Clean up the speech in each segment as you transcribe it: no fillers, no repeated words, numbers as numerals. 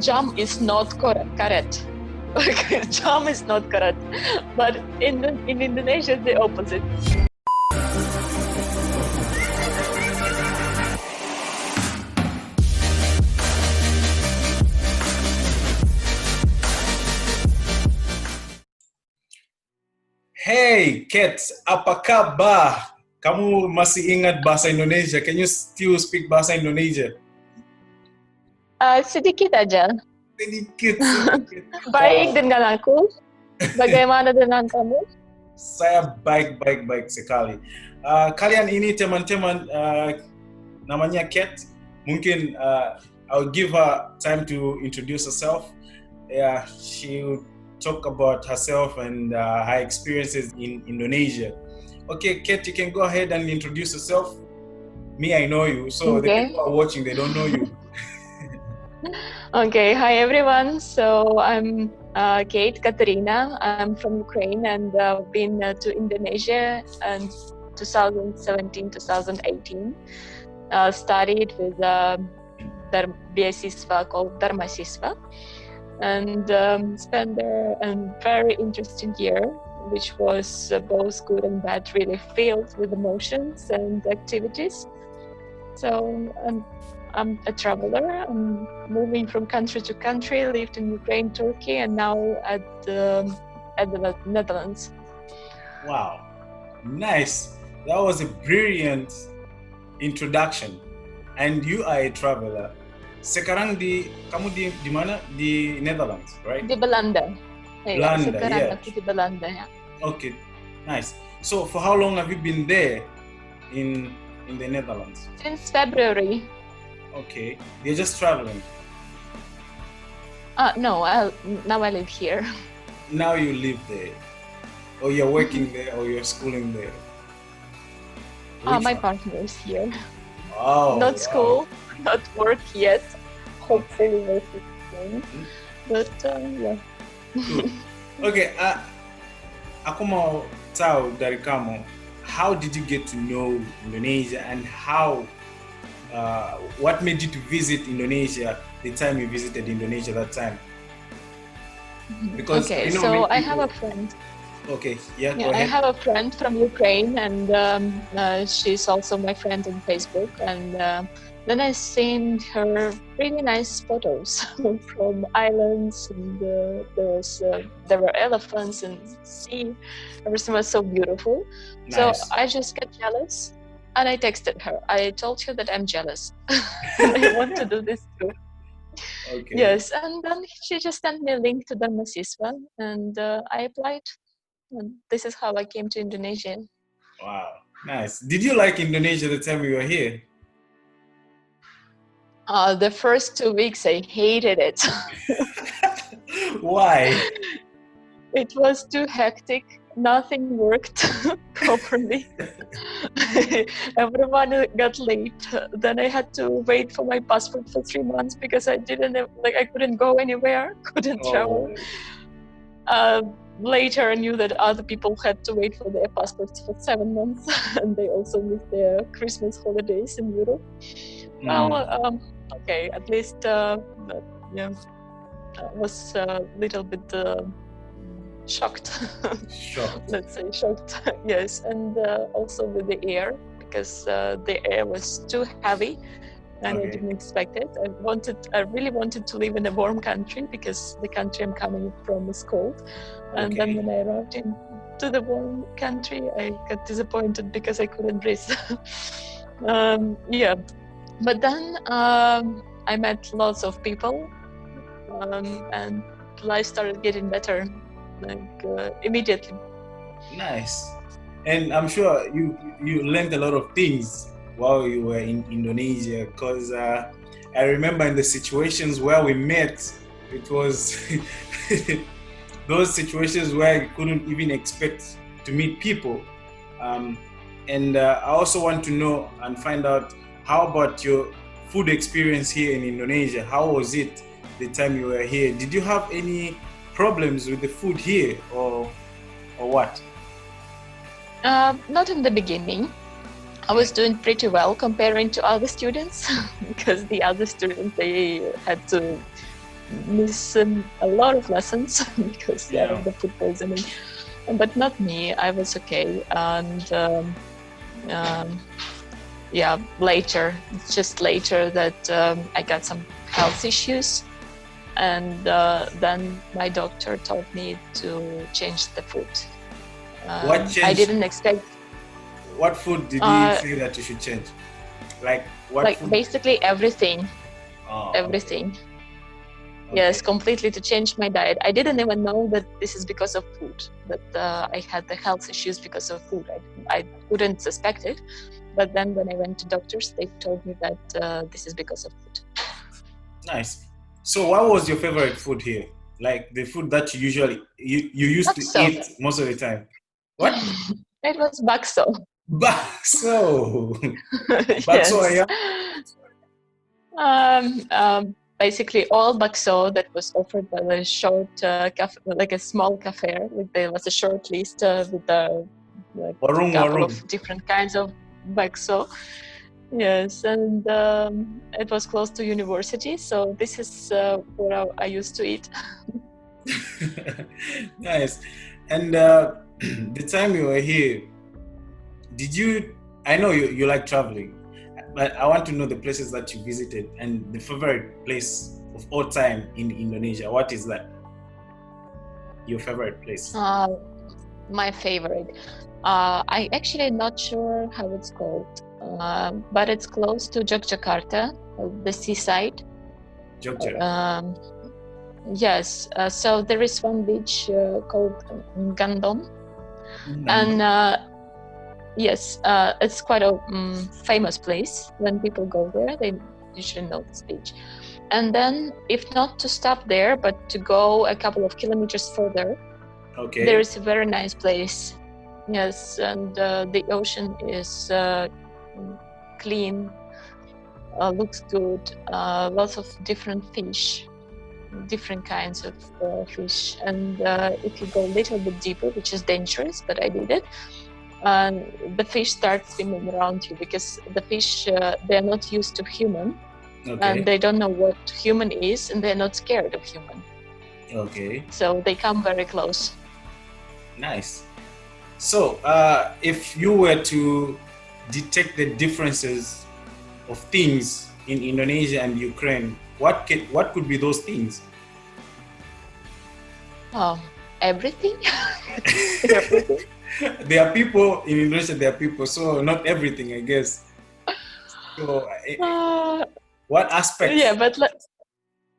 jam is not correct. Jam is not correct. But in Indonesia, it's the opposite. Hey, Kat, apa kabar? Kamu masih ingat bahasa Indonesia? Can you still speak bahasa Indonesia? Sedikit aja. Sedikit. Baik dengan aku. Bagaimana dengan kamu? Saya baik sekali. Kalian ini teman-teman namanya Kat. Mungkin I'll give her time to introduce herself. Yeah, she will talk about herself and her experiences in Indonesia. Okay, Kat, you can go ahead and introduce yourself. Me, I know you, so the people who are watching, they don't know you. Okay, hi everyone. So I'm Kate Katerina. I'm from Ukraine and been to Indonesia in 2017-2018. Studied with beasiswa called Terima and spent there a very interesting year, which was both good and bad, really filled with emotions and activities. So I'm a traveler. I'm moving from country to country, lived in Ukraine, Turkey, and now at the Netherlands. Wow, nice. That was a brilliant introduction. And you are a traveler. Sekarang kamu di mana? Di Netherlands, right? Di Belanda. Belanda, sekarang aku di Belanda, ya. Okay, nice. So for how long have you been there in the Netherlands? Since February. Okay, you're just traveling? No, now I live here. Now you live there, or you're working there, or you're schooling there? My partner is here. Oh, not school, not work yet. Hopefully work soon. But yeah. Okay, aku mau tahu dari kamu, how did you get to know Indonesia and what made you to visit Indonesia the time you visited Indonesia that time? Because okay, so I have a friend. Okay, yeah, go ahead. I have a friend from Ukraine, and she's also my friend on Facebook. And then I seen her really nice photos from islands, and there were elephants and sea. Everything was so beautiful. Nice. So I just got jealous, and I texted her. I told her that I'm jealous. I want to do this too. Okay. Yes, and then she just sent me a link to the beasiswa, and I applied. And this is how I came to Indonesia. Wow, nice. Did you like Indonesia the time you were here? The first 2 weeks I hated it. Why? It was too hectic. Nothing worked properly. Everyone got late. Then I had to wait for my passport for 3 months because I couldn't go anywhere, couldn't travel. Later I knew that other people had to wait for their passports for 7 months, and they also missed their Christmas holidays in Europe. Well, okay, at least I was a little bit shocked. Let's say shocked. Yes, and also with the air, because the air was too heavy. And I didn't expect it. I really wanted to live in a warm country because the country I'm coming from is cold. And then when I arrived into the warm country, I got disappointed because I couldn't breathe. Yeah, but then I met lots of people, and life started getting better, immediately. Nice, and I'm sure you learned a lot of things while you were in Indonesia, because I remember in the situations where we met, it was those situations where you couldn't even expect to meet people. And I also want to know and find out, how about your food experience here in Indonesia? How was it the time you were here? Did you have any problems with the food here, or what? Not in the beginning. I was doing pretty well comparing to other students because the other students, they had to miss a lot of lessons because Yeah. of the food poisoning. But not me. I was okay. And yeah, just later that I got some health issues. And then my doctor told me to change the food. What changed? I didn't expect. What food did he say that you should change? Like what? Like food? basically everything. Oh, Everything. Okay. Yes, completely to change my diet. I didn't even know that this is because of food. That I had the health issues because of food. I couldn't suspect it. But then when I went to doctors, they told me that this is because of food. Nice. So what was your favorite food here? Like the food that you usually you used to Bakso. eat most of the time? What? It was bakso. Bakso. Bakso Yes. ayam. Basically all bakso that was offered by the short cafe, like a small cafe. Like there was a short list with a couple of different kinds of bakso. Yes, and it was close to university, so this is where I used to eat. Nice. And the time you were here, did you? I know you like traveling, but I want to know the places that you visited and the favorite place of all time in Indonesia. What is that? Your favorite place? My favorite. I actually not sure how it's called, but it's close to Yogyakarta, the seaside. Yogyakarta. Yes. So there is one beach called Gandon, and yes, it's quite a famous place. When people go there, they usually know this beach. And then, if not to stop there, but to go a couple of kilometers further, there is a very nice place. Yes, and the ocean is clean, looks good, lots of different fish, different kinds of fish. And if you go a little bit deeper, which is dangerous, but I did it, the fish start swimming around you because the fish, they're not used to human. And they don't know what human is, and they're not scared of human. Okay. So they come very close. Nice. So, if you were to detect the differences of things in Indonesia and Ukraine, what could be those things? Everything. Everything. There are people in Indonesia. There are people, so not everything, I guess. So, what aspects? Yeah, but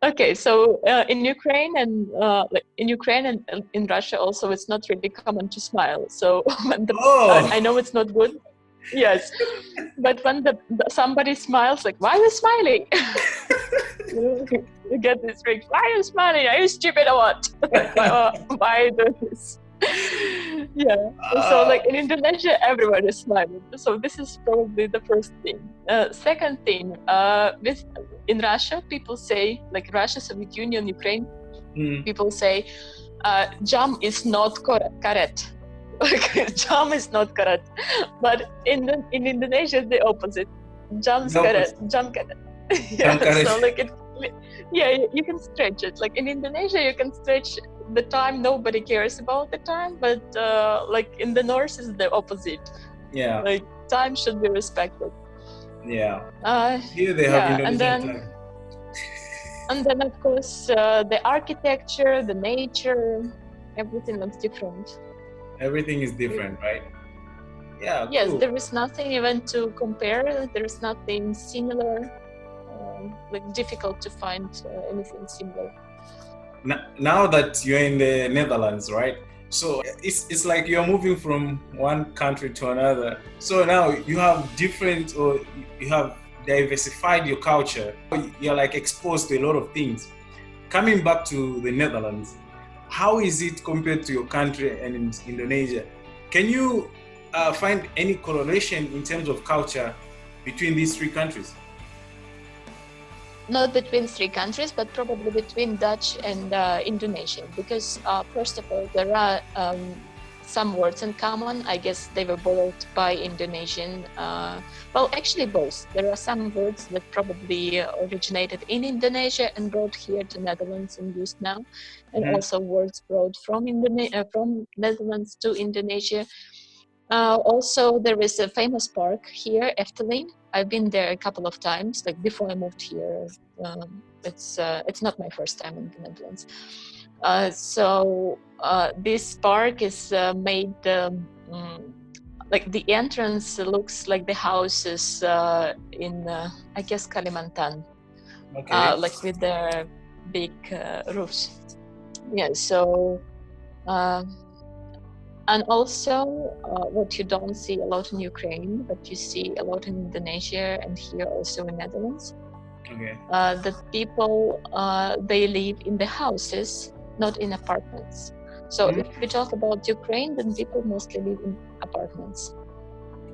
okay. So in Ukraine and in Russia also, it's not really common to smile. So I know it's not good. Yes, but when somebody smiles, like, why are you smiling? You get this ring. Why are you smiling? Are you stupid or what? Why do this? Yeah. So like in Indonesia, everyone is smiling. So this is probably the first thing. Second thing, in Russia, people say, like Russia, Soviet Union, Ukraine, people say, jam is not correct. Jam is not correct. But in Indonesia, the opposite. Jam's correct. Jam correct. Yeah. So like you can stretch it. Like in Indonesia, you can stretch the time. Nobody cares about the time, but like in the north is the opposite. Yeah. Like time should be respected. Yeah. Here they have Indonesian time. And then of course the architecture, the nature, everything looks different. Everything is different, right? Yeah. Yes, cool. There is nothing even to compare. There is nothing similar. Like difficult to find anything similar. Now that you're in the Netherlands, right? So it's like you're moving from one country to another. So now you have different, or you have diversified your culture. You're like exposed to a lot of things. Coming back to the Netherlands, how is it compared to your country and in Indonesia? Can you find any correlation in terms of culture between these three countries? Not between three countries, but probably between Dutch and Indonesian, because first of all, there are some words in common. I guess they were borrowed by Indonesian. Well, actually both. There are some words that probably originated in Indonesia and brought here to Netherlands and used now, and also words brought from Netherlands to Indonesia. Also, there is a famous park here, Efteling. I've been there a couple of times, like before I moved here. It's not my first time in the Netherlands. This park is made like the entrance looks like the houses in I guess Kalimantan, like with their big roofs. Yeah. So. And also, what you don't see a lot in Ukraine, but you see a lot in Indonesia and here also in Netherlands, that people, they live in the houses, not in apartments. So if we talk about Ukraine, then people mostly live in apartments.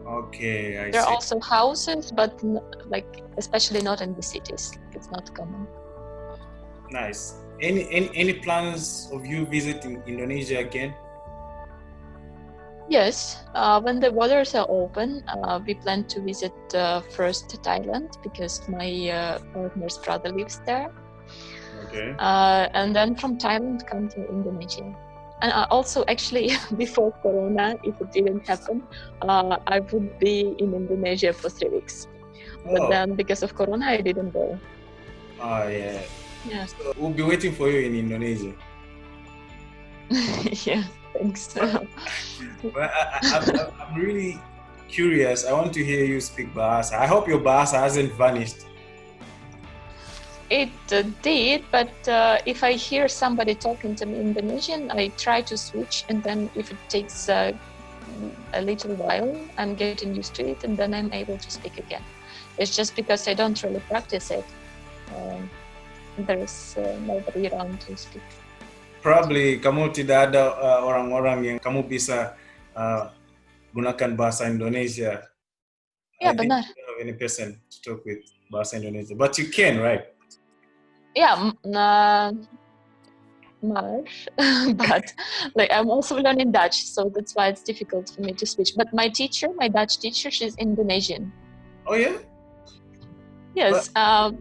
Okay, I see. There are also houses, but like especially not in the cities. It's not common. Nice. Any plans of you visiting Indonesia again? Yes, when the borders are open, we plan to visit first Thailand because my partner's brother lives there. Okay. And then from Thailand come to Indonesia. And also actually before Corona, if it didn't happen, I would be in Indonesia for 3 weeks. But then because of Corona, I didn't go. Oh, yeah. Yeah. So we'll be waiting for you in Indonesia. Yeah, thanks. Well, I'm really curious. I want to hear you speak Bahasa. I hope your Bahasa hasn't vanished. It did, but if I hear somebody talking to me in Indonesian, I try to switch, and then if it takes a little while, I'm getting used to it, and then I'm able to speak again. It's just because I don't really practice it. There's nobody around to speak. Probably kamu tidak ada orang-orang yang kamu bisa gunakan bahasa Indonesia. Yeah, I think benar. you don't have any person to talk with bahasa Indonesia, but you can, right? Yeah, much, but like I'm also learning Dutch, so that's why it's difficult for me to switch. But my Dutch teacher, she's Indonesian. Oh yeah? Yes,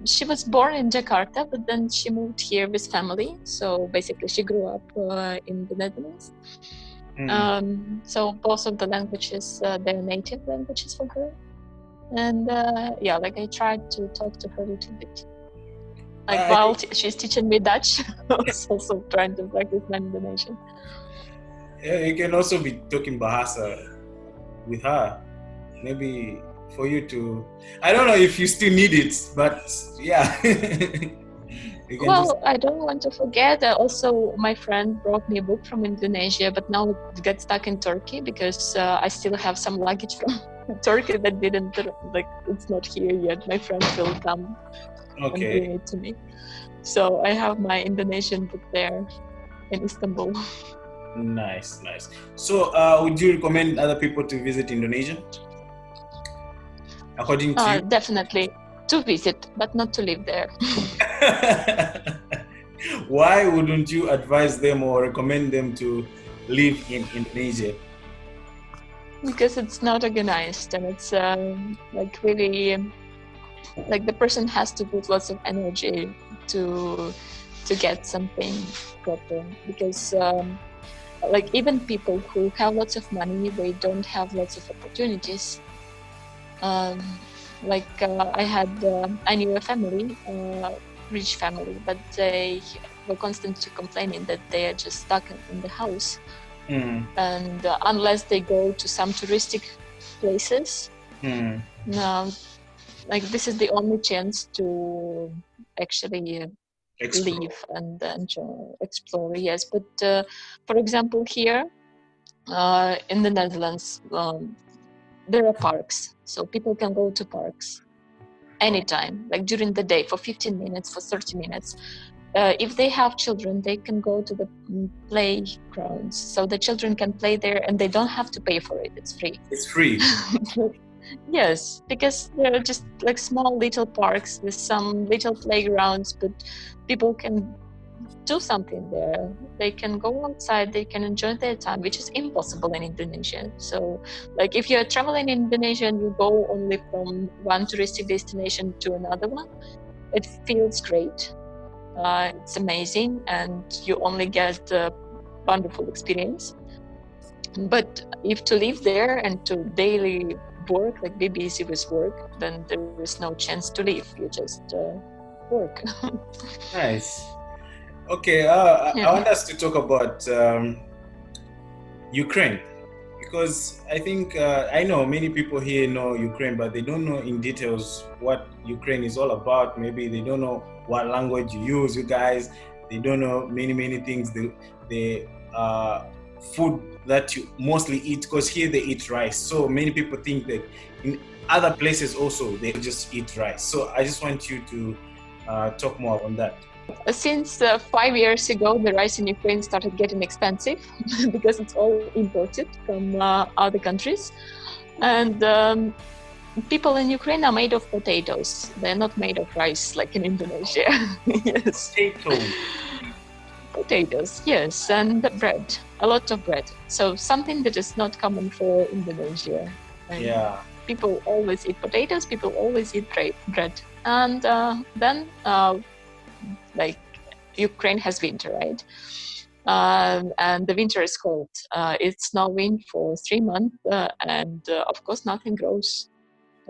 she was born in Jakarta, but then she moved here with family. So basically, she grew up in the Netherlands. So both of the languages, they're native languages for her. And yeah, like I tried to talk to her a little bit. Like while she's teaching me Dutch, I was also trying to practice my Indonesian. Yeah, you can also be talking Bahasa with her. Maybe for you to, I don't know if you still need it, but yeah. Well, I don't want to forget. Also, my friend brought me a book from Indonesia, but now it got stuck in Turkey because I still have some luggage from Turkey that didn't, like, it's not here yet. My friend will come and bring it to me. So I have my Indonesian book there in Istanbul. Nice. So, would you recommend other people to visit Indonesia? According to you? Definitely to visit, but not to live there. Why wouldn't you advise them or recommend them to live in Indonesia? Because it's not organized, and it's like really, like the person has to put lots of energy to get something proper. Because like even people who have lots of money, they don't have lots of opportunities. I knew a family, rich family, but they were constantly complaining that they are just stuck in the house. And unless they go to some touristic places, like this is the only chance to actually live and explore. Yes, but for example, here in the Netherlands, there are parks, so people can go to parks anytime, like during the day for 15 minutes, for 30 minutes. If they have children, they can go to the playgrounds, so the children can play there and they don't have to pay for it. It's free. It's free. Yes, because they're just like small little parks with some little playgrounds, but people can do something there. They can go outside, they can enjoy their time, which is impossible in Indonesia. So, like if you're traveling in Indonesia and you go only from one touristy destination to another one, it feels great. It's amazing, and you only get a wonderful experience. But if to live there and to daily work, like be busy with work, then there is no chance to live. You just work. Nice. Okay, I Yeah. want us to talk about Ukraine, because I think I know many people here know Ukraine, but they don't know in details what Ukraine is all about. Maybe they don't know what language you use, you guys. They don't know many things. The food that you mostly eat, because here they eat rice. So many people think that in other places also they just eat rice. So I just want you to talk more on that. Since 5 years ago, the rice in Ukraine started getting expensive because it's all imported from other countries. And people in Ukraine are made of potatoes. They're not made of rice like in Indonesia. Yes. Potatoes, yes, and bread, a lot of bread. So something that is not common for Indonesia. And Yeah. people always eat potatoes, people always eat bread. And then like Ukraine has winter, right? And the winter is cold. It's snowing for 3 months, and of course nothing grows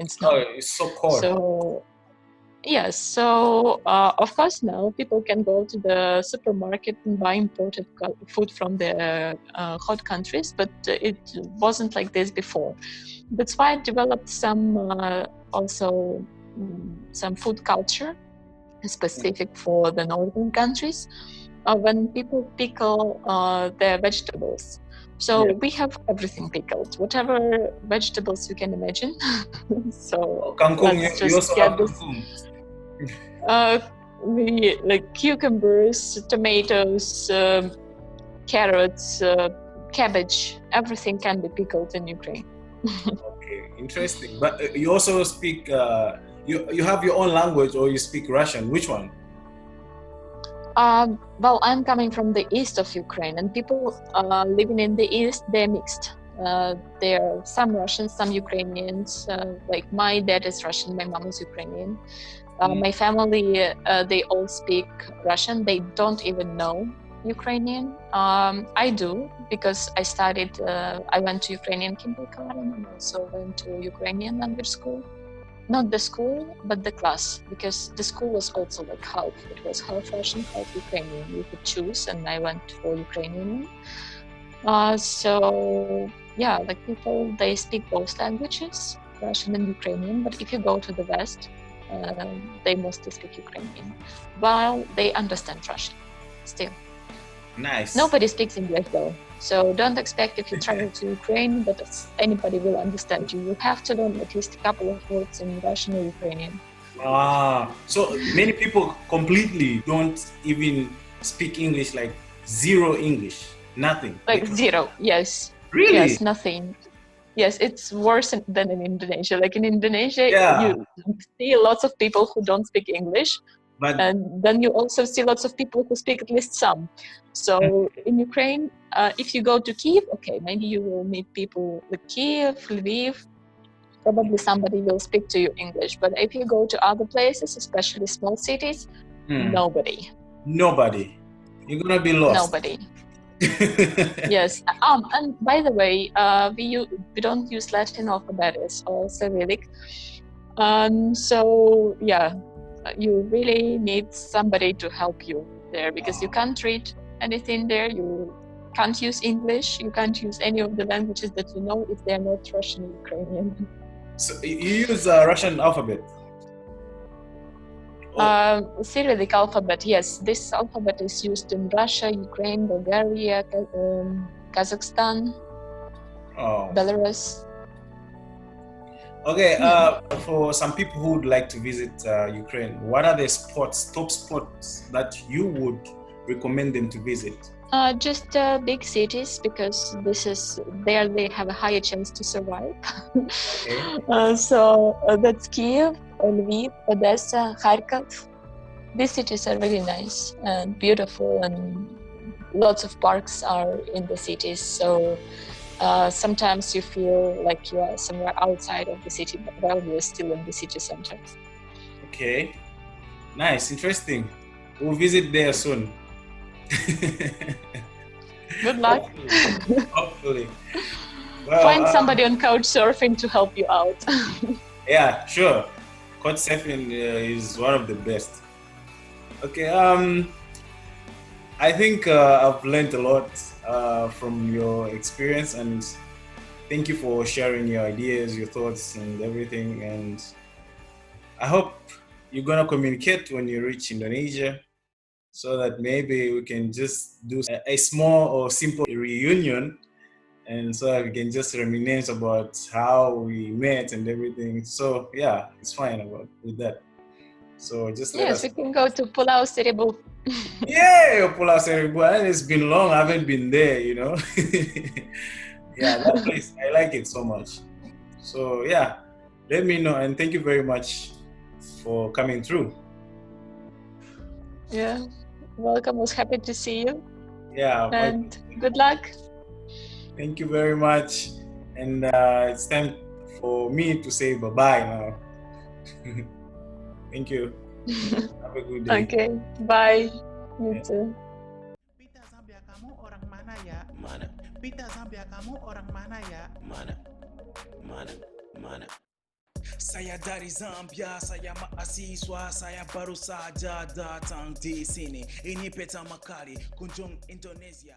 in snow. Oh, it's so cold. So yes, so of course now people can go to the supermarket and buy imported food from the hot countries, but it wasn't like this before. That's why I developed some also some food culture specific for the northern countries, when people pickle their vegetables. So we have everything pickled, whatever vegetables you can imagine. So Kangkung, let's you just also get have this. We like cucumbers, tomatoes, carrots, cabbage. Everything can be pickled in Ukraine. Okay, interesting. But you also speak. You have your own language, or you speak Russian? Which one? Well, I'm coming from the east of Ukraine, and people living in the east, they're mixed. There are some Russians, some Ukrainians. Like my dad is Russian, my mom is Ukrainian. My family, they all speak Russian. They don't even know Ukrainian. I do, because I studied, I went to Ukrainian kindergarten and also went to Ukrainian language school. Not the school, but the class, because the school was also like half. It was half Russian, half Ukrainian. You could choose, and I went for Ukrainian. So yeah, like people, they speak both languages, Russian and Ukrainian. But if you go to the West, they mostly speak Ukrainian, while they understand Russian still. Nice. Nobody speaks English though. So don't expect if you travel to Ukraine that anybody will understand you. You have to learn at least a couple of words in Russian or Ukrainian. So many people completely don't even speak English, like zero English, nothing. Like zero, yes. Really? Yes, nothing. Yes, it's worse than in Indonesia. Like in Indonesia, you see lots of people who don't speak English, and then you also see lots of people who speak at least some. So in Ukraine, if you go to Kiev, okay, maybe you will meet people with Kiev, Lviv. Probably somebody will speak to you English. But if you go to other places, especially small cities, nobody. Nobody. You're gonna be lost. Nobody. Yes. And by the way, we don't use Latin alphabet or Cyrillic. So yeah, you really need somebody to help you there, because you can't read anything there. You can't use English. You can't use any of the languages that you know if they're not Russian or Ukrainian. So you use Russian alphabet? Cyrillic alphabet, yes. This alphabet is used in Russia, Ukraine, Bulgaria, Kazakhstan, Belarus. Okay, for some people who would like to visit Ukraine, what are the top spots that you would recommend them to visit? Just big cities, because there they have a higher chance to survive. So that's Kiev, Lviv, Odessa, Kharkov. these cities are really nice and beautiful, and lots of parks are in the cities. So sometimes you feel like you are somewhere outside of the city, but while you're still in the city center. Okay, nice, interesting. We'll visit there soon. Good luck. Hopefully. Well, Find somebody on couch surfing to help you out. yeah, sure. Couchsurfing is one of the best. Okay, I think I've learned a lot from your experience, and thank you for sharing your ideas, your thoughts, and everything. And I hope you're gonna communicate when you reach Indonesia, so that maybe we can just do a small or simple reunion, and so we can just reminisce about how we met and everything. So yeah, it's fine about with that. So just let Yes, us. we can go to Pulau Seribu. Yeah, Pulau Seribu. It's been long. I haven't been there. Yeah, that place. I like it so much. So yeah, let me know, and thank you very much for coming through. Yeah, welcome. I was happy to see you. Yeah, And good luck. thank you very much. And it's time for me to say bye-bye now. Thank you. Have a good day. Okay, bye. You too. Pita Zambia kamu orang mana ya? Mana? Pita Zambia kamu orang mana ya? Mana? Mana? Mana? Saya dari Zambia, saya mahasiswa, saya baru saja datang di sini. Ini pertama kali kunjung Indonesia.